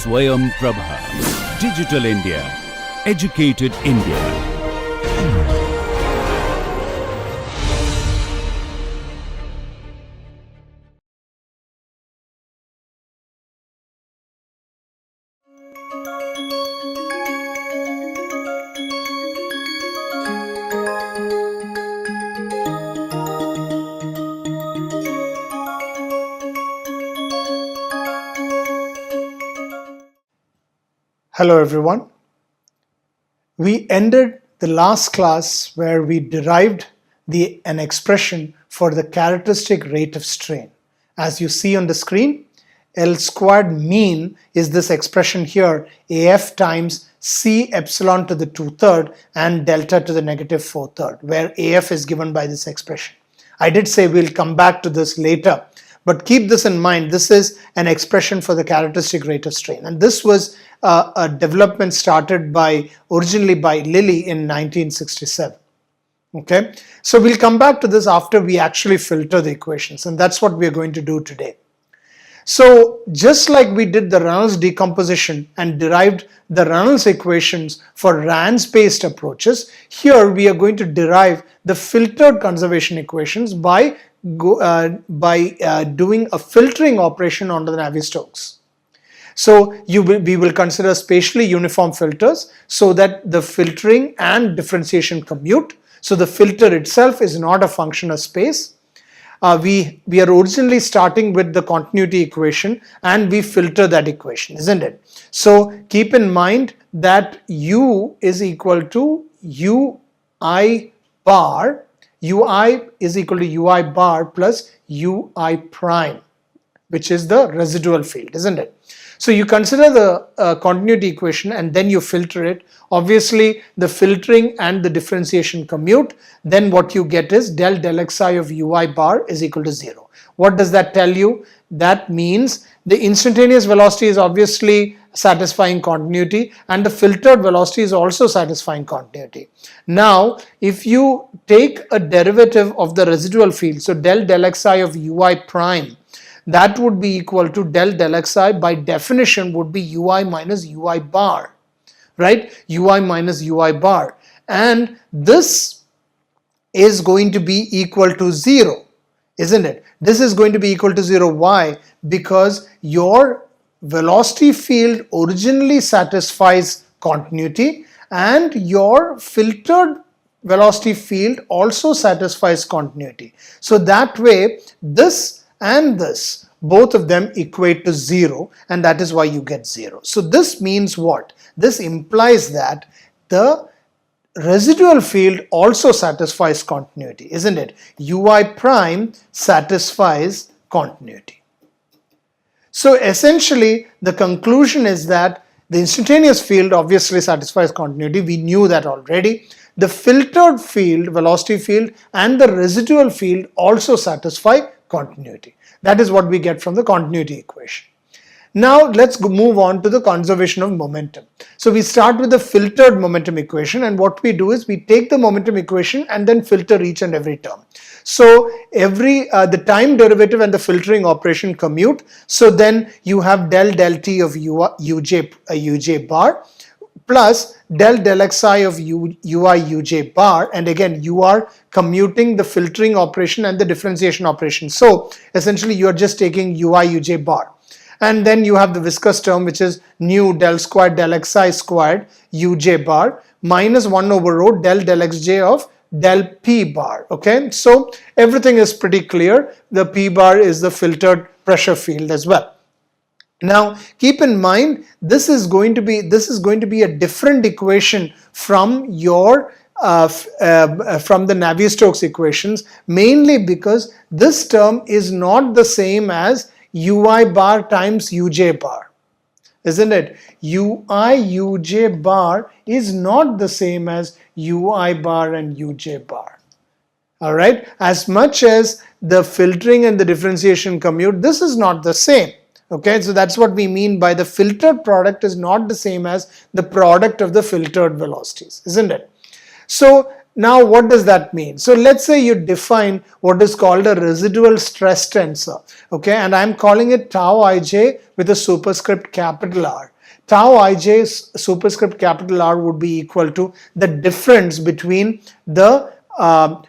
SwayamPrabha. Digital India. Educated India. Hello everyone. We ended the last class where we derived an expression for the characteristic rate of strain. As you see on the screen, L squared mean is this expression here, AF times C epsilon to the 2/3 and delta to the negative 4/3, where AF is given by this expression. I did say we'll come back to this later, but keep this in mind. This is an expression for the characteristic rate of strain, and this was a development started originally by Lilly in 1967. Okay, so we'll come back to this after we actually filter the equations, and that's what we're going to do today. So just like we did the Reynolds decomposition and derived the Reynolds equations for RANS-based approaches, here we are going to derive the filtered conservation equations by doing a filtering operation on the Navier-Stokes. So we will consider spatially uniform filters so that the filtering and differentiation commute. So the filter itself is not a function of space. We are originally starting with the continuity equation and we filter that equation, isn't it? So keep in mind that U is equal to UI bar. UI is equal to UI bar plus UI prime, which is the residual field, isn't it? So you consider the continuity equation and then you filter it. Obviously, the filtering and the differentiation commute. Then what you get is del xi of ui bar is equal to 0. What does that tell you? That means the instantaneous velocity is obviously satisfying continuity and the filtered velocity is also satisfying continuity. Now, if you take a derivative of the residual field, so del xi of ui prime, that would be equal to del xi by definition would be ui minus ui bar, right? Ui minus ui bar. And this is going to be equal to 0, isn't it? This is going to be equal to 0. Why? Because your velocity field originally satisfies continuity and your filtered velocity field also satisfies continuity. So that way, this and this, both of them equate to 0, and that is why you get 0. So this means what? This implies that the residual field also satisfies continuity, isn't it? Ui prime satisfies continuity. So essentially, the conclusion is that the instantaneous field obviously satisfies continuity. We knew that already. The filtered field, velocity field, and the residual field also satisfy continuity. That is what we get from the continuity equation. Now let's move on to the conservation of momentum. So we start with the filtered momentum equation, and what we do is we take the momentum equation and then filter each and every term. So the time derivative and the filtering operation commute. So then you have del t of uj bar plus del xi of ui uj bar, and again you are commuting the filtering operation and the differentiation operation. So essentially you are just taking ui uj bar, and then you have the viscous term, which is nu del squared del xi squared uj bar minus 1 over rho del xj of del p bar. Okay, so everything is pretty clear. The p bar is the filtered pressure field as well. Now keep in mind, this is going to be a different equation from your from the Navier-Stokes equations, mainly because this term is not the same as ui bar times uj bar, isn't it? Ui uj bar is not the same as ui bar and uj bar. All right, as much as the filtering and the differentiation commute, this is not the same. Okay, so that's what we mean by the filtered product is not the same as the product of the filtered velocities, isn't it? So now what does that mean? So let's say you define what is called a residual stress tensor, okay, and I'm calling it tau ij with a superscript capital R. tau ij superscript capital R would be equal to the difference between the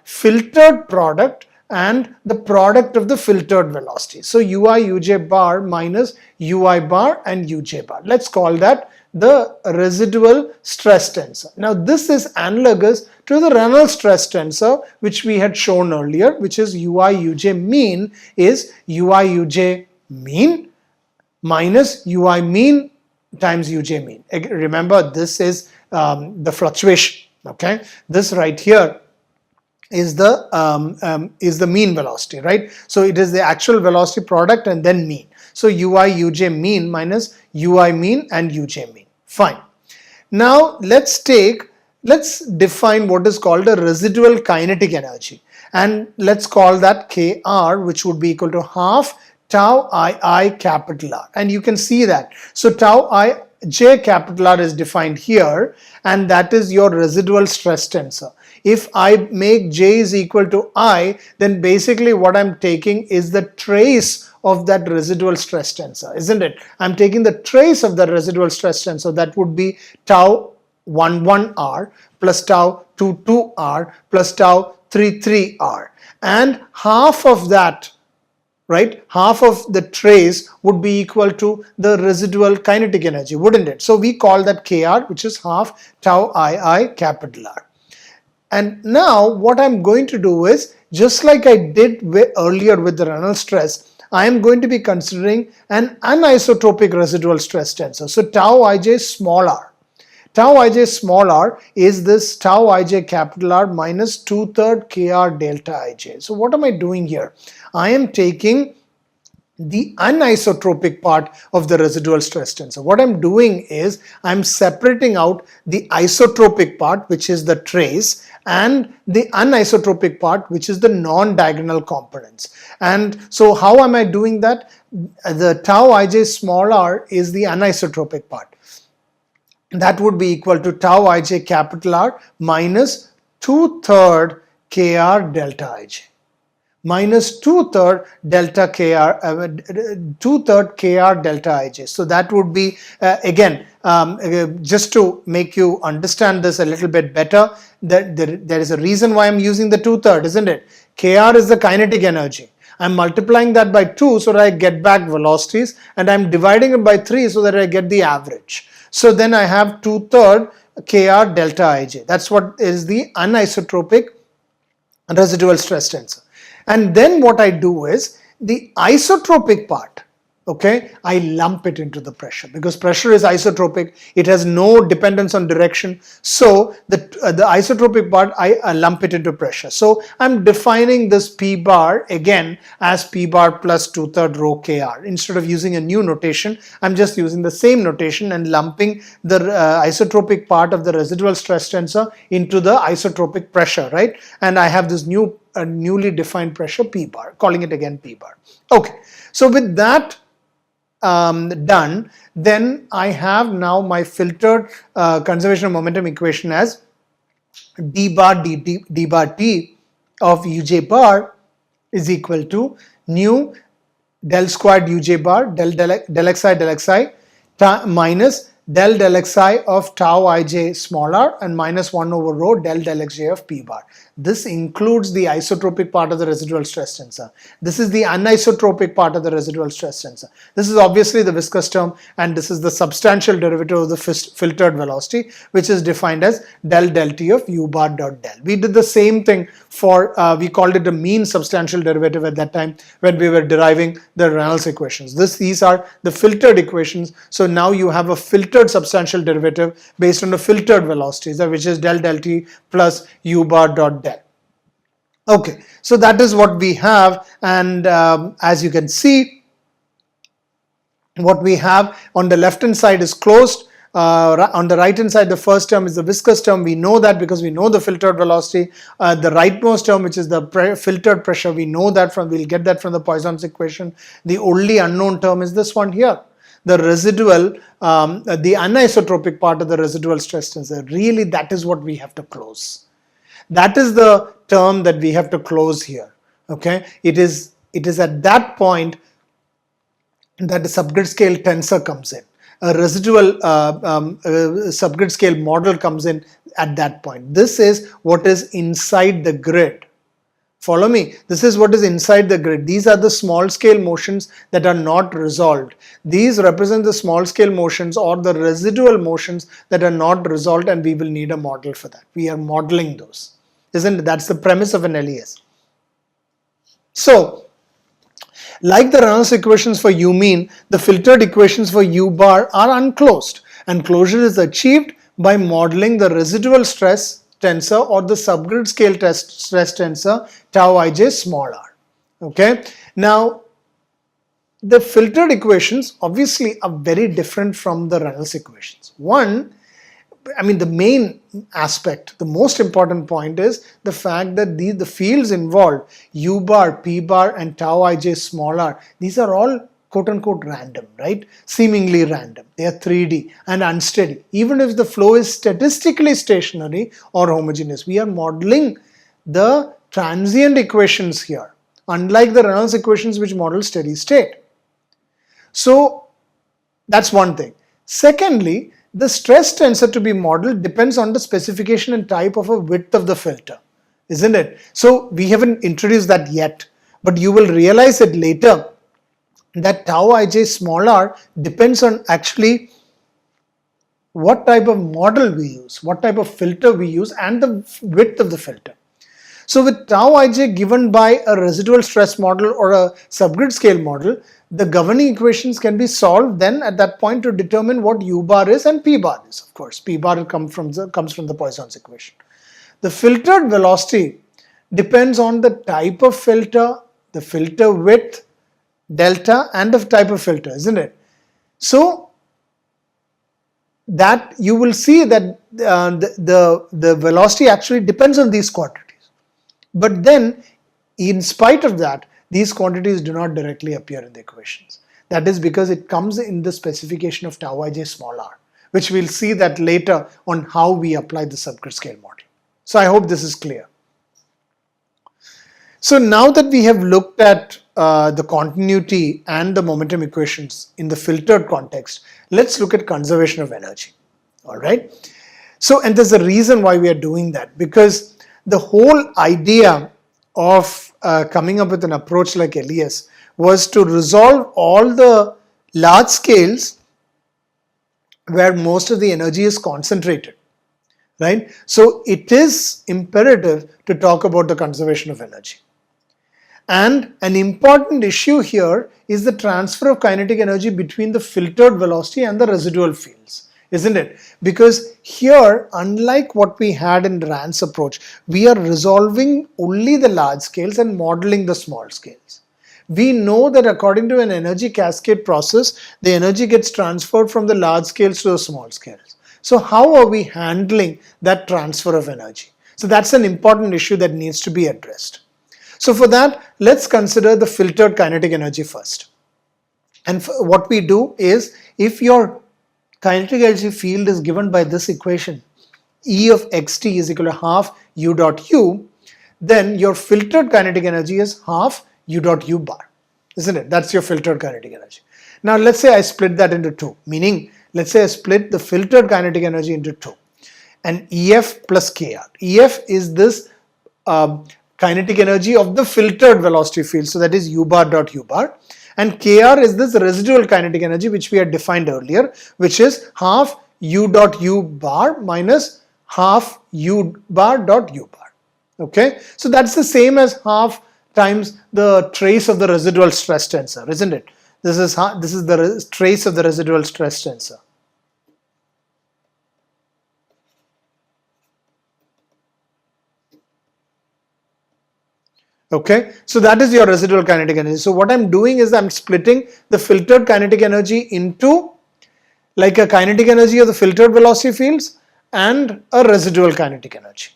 filtered product and the product of the filtered velocity. So ui uj bar minus ui bar and uj bar. Let's call that the residual stress tensor. Now this is analogous to the Reynolds stress tensor which we had shown earlier, which is ui uj mean is ui uj mean minus ui mean times uj mean. Remember, this is the fluctuation. Okay, this right here is the mean velocity, right? So it is the actual velocity product and then mean. So ui uj mean minus ui mean and uj mean. Fine. Now let's define what is called a residual kinetic energy, and let's call that Kr, which would be equal to half tau I capital R, and you can see that. So tau I j capital R is defined here, and that is your residual stress tensor. If I make j is equal to I, then basically what I'm taking is the trace of that residual stress tensor, isn't it? I'm taking the trace of the residual stress tensor. That would be tau 11 R plus tau 22 R plus tau 33 R, and half of that, right, half of the trace would be equal to the residual kinetic energy, wouldn't it? So we call that Kr, which is half tau I capital R. And now what I'm going to do is, just like I did earlier with the Reynolds stress, I am going to be considering an anisotropic residual stress tensor. So tau ij small r. Tau ij small r is this tau ij capital R minus 2/3 Kr delta ij. So what am I doing here? I am taking the anisotropic part of the residual stress tensor. What I'm doing is I'm separating out the isotropic part, which is the trace, and the anisotropic part, which is the non-diagonal components. And so how am I doing that? The tau ij small r is the anisotropic part. That would be equal to tau ij capital R minus 2/3 Kr delta ij. Minus 2/3 delta Kr, 2/3 Kr delta ij. So that would be, again, just to make you understand this a little bit better, that there is a reason why I'm using the 2/3, isn't it? Kr is the kinetic energy. I'm multiplying that by 2 so that I get back velocities, and I'm dividing it by 3 so that I get the average. So then I have 2/3 Kr delta ij. That's what is the anisotropic residual stress tensor. And then what I do is the isotropic part, okay, I lump it into the pressure, because pressure is isotropic. It has no dependence on direction. So the isotropic part, I lump it into pressure. So I'm defining this P bar again as P bar plus 2/3 rho Kr. Instead of using a new notation, I'm just using the same notation and lumping the isotropic part of the residual stress tensor into the isotropic pressure, right? And I have this newly defined pressure P bar, calling it again P bar. Okay, so with that done, then I have now my filtered conservation of momentum equation as d bar t of uj bar is equal to nu del squared uj bar del xi minus del xi of tau ij small r and minus 1 over rho del xj of P bar. This includes the isotropic part of the residual stress tensor. This is the anisotropic part of the residual stress tensor. This is obviously the viscous term, and this is the substantial derivative of the filtered velocity, which is defined as del t of u bar dot del. We did the same thing for, we called it a mean substantial derivative at that time when we were deriving the Reynolds equations. These are the filtered equations. So now you have a filtered substantial derivative based on the filtered velocities, which is del t plus u bar dot del. Okay, so that is what we have, and as you can see, what we have on the left hand side is closed. On the right hand side, the first term is the viscous term. We know that because we know the filtered velocity. The rightmost term, which is the filtered pressure, we know that we'll get that from the Poisson's equation. The only unknown term is this one here, the residual, the anisotropic part of the residual stress tensor. Really, that is what we have to close. That is the term that we have to close here. Okay, it is at that point that the subgrid scale tensor comes in. a residual subgrid scale model comes in at that point. This is what is inside the grid. Follow me. This is what is inside the grid. These are the small scale motions that are not resolved. These represent the small scale motions or the residual motions that are not resolved, and we will need a model for that. We are modeling those. Isn't it? That's the premise of an LES. So, like the Reynolds equations for U mean, the filtered equations for U bar are unclosed, and closure is achieved by modeling the residual stress tensor or the subgrid scale stress tensor tau ij small r. Okay. Now, the filtered equations obviously are very different from the Reynolds equations. One, the main aspect, the most important point is the fact that the fields involved, U bar, P bar and tau ij small r, these are all quote unquote random, right? Seemingly random. They are 3D and unsteady. Even if the flow is statistically stationary or homogeneous, we are modeling the transient equations here, unlike the Reynolds equations which model steady state. So that's one thing. Secondly, the stress tensor to be modeled depends on the specification and type of a width of the filter, isn't it? So we haven't introduced that yet, but you will realize it later that tau ij small r depends on actually what type of model we use, what type of filter we use, and the width of the filter. So with tau ij given by a residual stress model or a subgrid scale model, the governing equations can be solved then at that point to determine what U bar is and P bar is. Of course, P bar comes from the Poisson's equation. The filtered velocity depends on the type of filter, the filter width, delta, and the type of filter, isn't it? So that you will see that the velocity actually depends on these quantities. But then, in spite of that, these quantities do not directly appear in the equations. That is because it comes in the specification of tau ij small r, which we'll see that later on how we apply the subgrid scale model. So I hope this is clear. So now that we have looked at the continuity and the momentum equations in the filtered context, let's look at conservation of energy. All right. So, and there's a reason why we are doing that, because the whole idea of coming up with an approach like LES was to resolve all the large scales where most of the energy is concentrated, right? So it is imperative to talk about the conservation of energy. And an important issue here is the transfer of kinetic energy between the filtered velocity and the residual fields, isn't it? Because here, unlike what we had in Rand's approach, we are resolving only the large scales and modeling the small scales. We know that according to an energy cascade process, the energy gets transferred from the large scales to the small scales. So how are we handling that transfer of energy? So that's an important issue that needs to be addressed. So for that, let's consider the filtered kinetic energy first. And what we do is, if your kinetic energy field is given by this equation, E of xt is equal to half u dot u, then your filtered kinetic energy is half u dot u bar, isn't it? That's your filtered kinetic energy. Now let's say I split that into two, meaning let's say I split the filtered kinetic energy into two, and EF plus KR. EF is this kinetic energy of the filtered velocity field, so that is u bar dot u bar, and Kr is this residual kinetic energy which we had defined earlier, which is half u dot u bar minus half u bar dot u bar. Okay, so that's the same as half times the trace of the residual stress tensor, isn't it? This is the trace of the residual stress tensor. Okay, so that is your residual kinetic energy. So what I'm doing is I'm splitting the filtered kinetic energy into like a kinetic energy of the filtered velocity fields and a residual kinetic energy.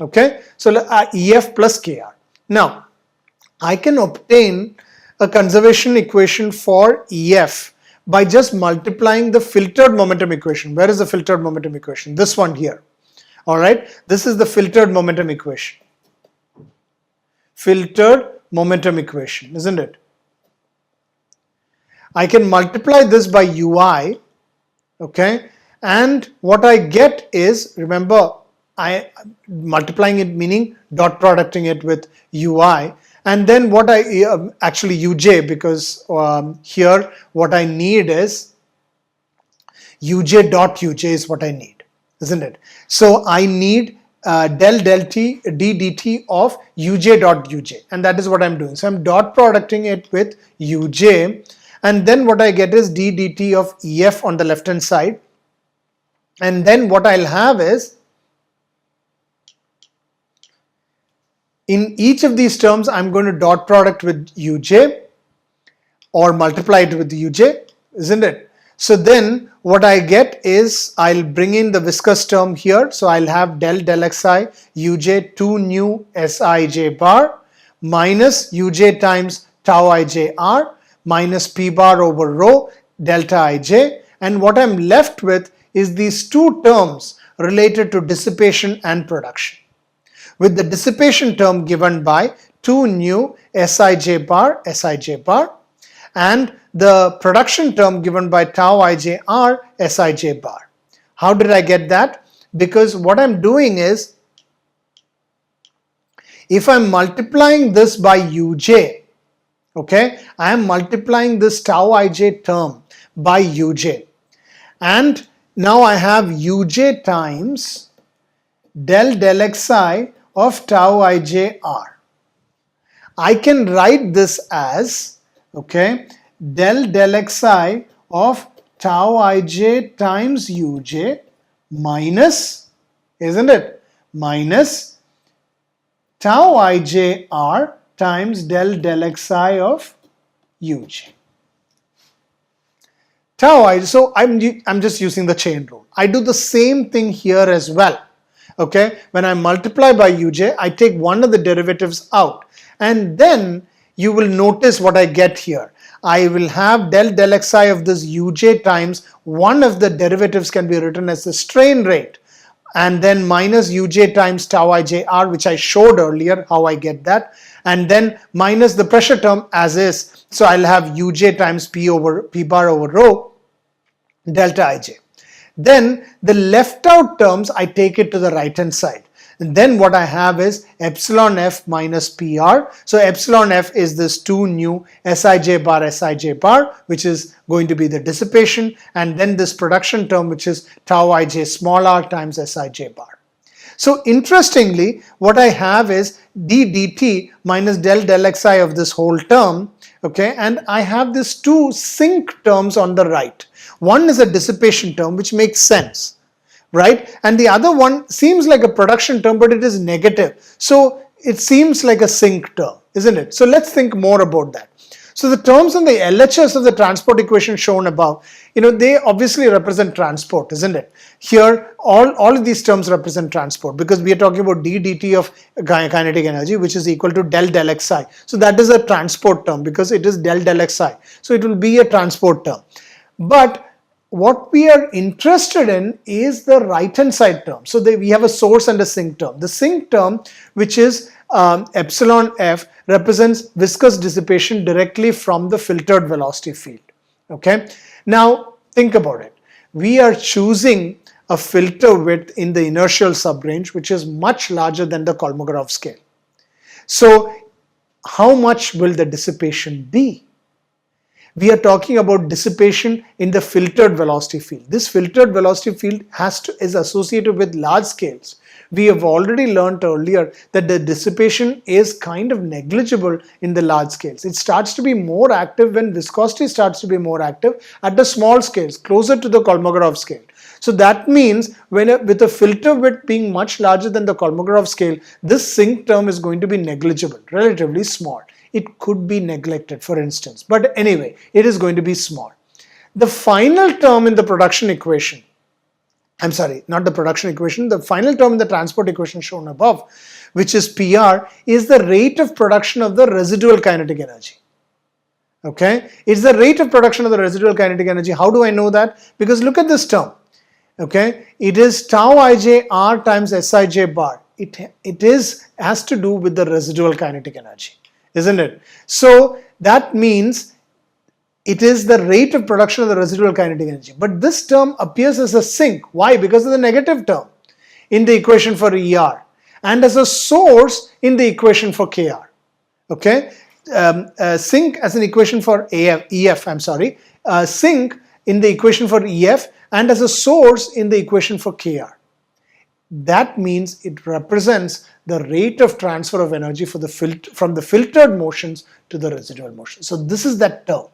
Okay, so EF plus KR. Now, I can obtain a conservation equation for EF by just multiplying the filtered momentum equation. Where is the filtered momentum equation? This one here. All right, this is the filtered momentum equation. Filtered momentum equation, isn't it? I can multiply this by ui, okay, and what I get is, remember, I multiplying it meaning dot producting it with ui, and then what I actually uj, because here what I need is uj dot uj is what I need, isn't it? So I need del t d dt of uj dot uj, and that is what I'm doing. So I'm dot producting it with uj, and then what I get is d dt of ef on the left hand side, and then what I'll have is, in each of these terms I'm going to dot product with uj or multiply it with uj, isn't it? So then what I get is, I'll bring in the viscous term here, so I'll have del xi uj 2 nu sij bar minus uj times tau ij r minus p bar over rho delta ij, and what I'm left with is these two terms related to dissipation and production, with the dissipation term given by 2 nu sij bar and the production term given by tau ij r sij bar. How did I get that? Because what I'm doing is, if I'm multiplying this by uj, okay, I am multiplying this tau ij term by uj, and now I have uj times del xi of tau ij r. I can write this as, okay, del xi of tau ij times uj minus, isn't it, minus tau ij r times del xi of uj. Tau ij, so I'm just using the chain rule. I do the same thing here as well. Okay, when I multiply by uj, I take one of the derivatives out, and then you will notice what I get here. I will have del xi of this uj times one of the derivatives can be written as the strain rate, and then minus uj times tau ij r, which I showed earlier how I get that, and then minus the pressure term as is. So I'll have uj times p bar over rho delta ij. Then the left out terms I take it to the right hand side, and then what I have is epsilon f minus pr. So epsilon f is this 2 nu sij bar, which is going to be the dissipation, and then this production term, which is tau ij small r times sij bar. So interestingly, what I have is d dt minus del xi of this whole term, okay, and I have these two sink terms on the right. One is a dissipation term, which makes sense, right? And the other one seems like a production term, but it is negative. So it seems like a sink term, isn't it? So let's think more about that. So the terms on the LHS of the transport equation shown above, they obviously represent transport, isn't it? Here, all of these terms represent transport, because we are talking about d dt of kinetic energy, which is equal to del xi. So that is a transport term because it is del xi. So it will be a transport term. But what we are interested in is the right hand side term. So we have a source and a sink term. The sink term, which is epsilon f, represents viscous dissipation directly from the filtered velocity field. Okay. Now think about it. We are choosing a filter width in the inertial subrange, which is much larger than the Kolmogorov scale. So how much will the dissipation be? We are talking about dissipation in the filtered velocity field. This filtered velocity field is associated with large scales. We have already learned earlier that the dissipation is kind of negligible in the large scales. It starts to be more active when viscosity starts to be more active at the small scales, closer to the Kolmogorov scale. So that means with a filter width being much larger than the Kolmogorov scale, this sink term is going to be negligible, relatively small. It could be neglected, for instance, but anyway, it is going to be small. The final term in the production equation, I'm sorry, not the production equation, the final term in the transport equation shown above, which is PR, is the rate of production of the residual kinetic energy. Okay, it's the rate of production of the residual kinetic energy. How do I know that? Because look at this term. Okay, it is tau ij r times sij bar. It has to do with the residual kinetic energy, isn't it? So that means it is the rate of production of the residual kinetic energy. But this term appears as a sink. Why? Because of the negative term in the equation for ER and as a source in the equation for KR. Okay, sink as an equation for EF, sink in the equation for EF and as a source in the equation for KR. That means it represents the rate of transfer of energy for from the filtered motions to the residual motions. So this is that term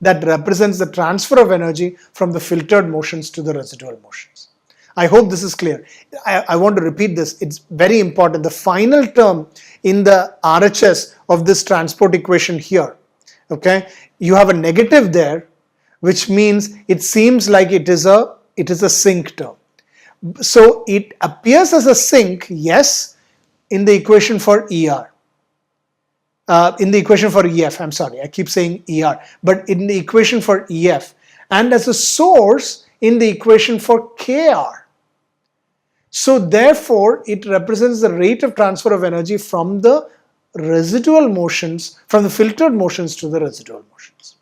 that represents the transfer of energy from the filtered motions to the residual motions. I hope this is clear. I want to repeat this. It's very important. The final term in the RHS of this transport equation here, okay, you have a negative there, which means it seems like it is a sink term. So it appears as a sink, yes, in the equation for ER. In the equation for EF, I'm sorry, I keep saying ER, but in the equation for EF, and as a source in the equation for KR. So therefore, it represents the rate of transfer of energy from the residual motions, from the filtered motions to the residual motions.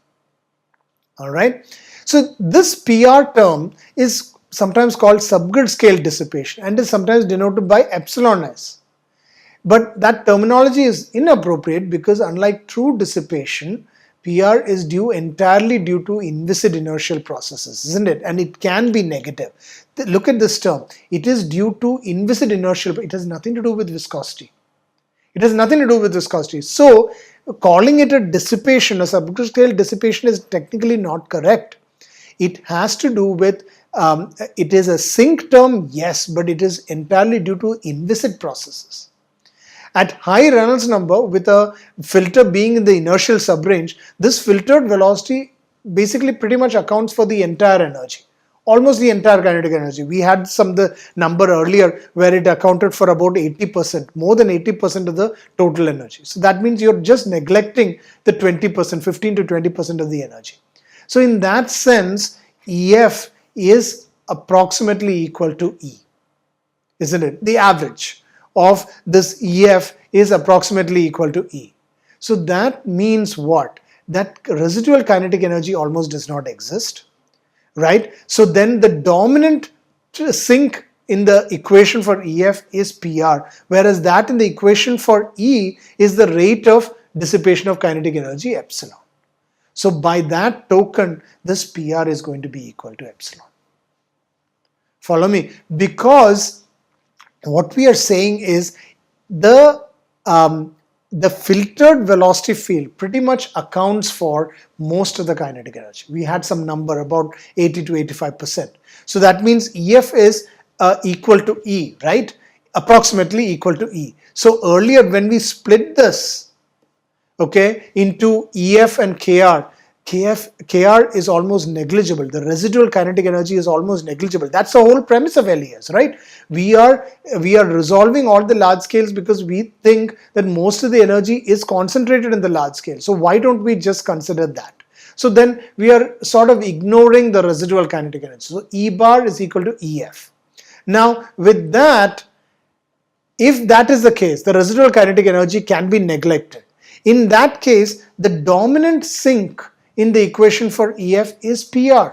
All right. So this PR term is sometimes called subgrid scale dissipation and is sometimes denoted by epsilon s. But that terminology is inappropriate because unlike true dissipation, PR is entirely due to inviscid inertial processes, isn't it? And it can be negative. Look at this term. It is due to inviscid inertial, it has nothing to do with viscosity. It has nothing to do with viscosity. So calling it a dissipation, a subgrid scale dissipation is technically not correct. It has to do with, it is a sink term, yes, but it is entirely due to inviscid processes. At high Reynolds number, with a filter being in the inertial subrange, this filtered velocity basically pretty much accounts for the entire energy, almost the entire kinetic energy. We had the number earlier where it accounted for about 80%, more than 80% of the total energy. So that means you're just neglecting the 20%, 15 to 20% of the energy. So in that sense, EF is approximately equal to E, isn't it? The average of this EF is approximately equal to E. So that means what? That residual kinetic energy almost does not exist, right? So then the dominant sink in the equation for EF is PR, whereas that in the equation for E is the rate of dissipation of kinetic energy, epsilon. So by that token, this PR is going to be equal to epsilon. Follow me? Because what we are saying is the filtered velocity field pretty much accounts for most of the kinetic energy. We had some number about 80 to 85%. So that means EF is equal to E, right? Approximately equal to E. So earlier when we split this, okay, into EF and KR, KR is almost negligible. The residual kinetic energy is almost negligible. That's the whole premise of LES, right? We are resolving all the large scales because we think that most of the energy is concentrated in the large scale. So why don't we just consider that? So then we are sort of ignoring the residual kinetic energy. So E bar is equal to EF. Now with that, if that is the case, the residual kinetic energy can be neglected. In that case, the dominant sink in the equation for EF is PR,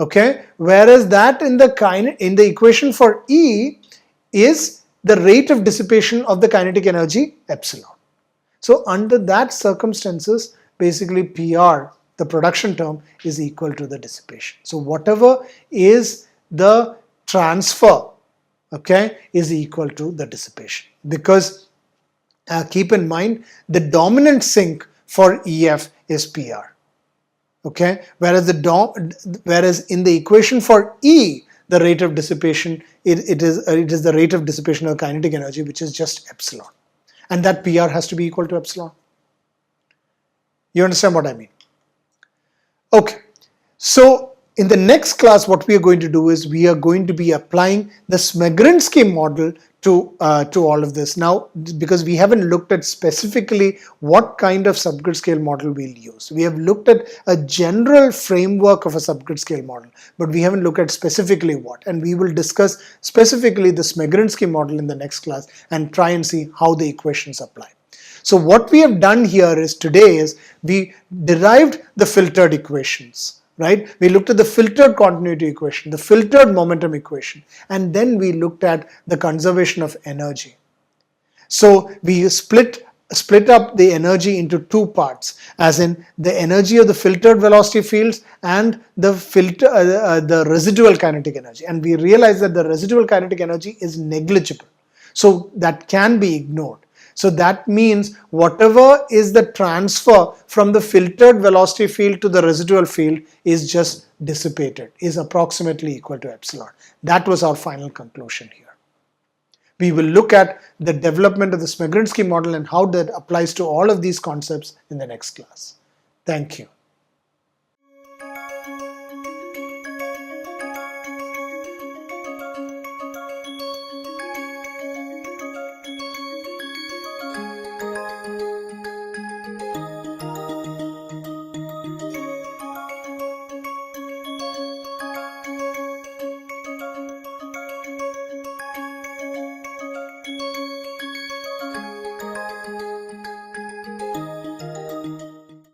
okay, whereas that in the equation for E is the rate of dissipation of the kinetic energy, epsilon. So under that circumstances, basically PR, the production term, is equal to the dissipation. So whatever is the transfer, okay, is equal to the dissipation, because keep in mind the dominant sink for EF is PR, okay, whereas in the equation for E, the rate of dissipation, it is the rate of dissipation of kinetic energy, which is just epsilon, and that PR has to be equal to epsilon. You understand what I mean? Okay, so in the next class, what we are going to do is we are going to be applying the Smegrinsky model to all of this. Now, because we haven't looked at specifically what kind of subgrid scale model we'll use. We have looked at a general framework of a subgrid scale model, but we haven't looked at specifically what. And we will discuss specifically the Smegrinsky model in the next class and try and see how the equations apply. So what we have done here is today is we derived the filtered equations, right? We looked at the filtered continuity equation, the filtered momentum equation, and then we looked at the conservation of energy. So we split up the energy into two parts, as in the energy of the filtered velocity fields and the residual kinetic energy. And we realized that the residual kinetic energy is negligible. So that can be ignored. So that means whatever is the transfer from the filtered velocity field to the residual field is just dissipated, is approximately equal to epsilon. That was our final conclusion here. We will look at the development of the Smegrinsky model and how that applies to all of these concepts in the next class. Thank you.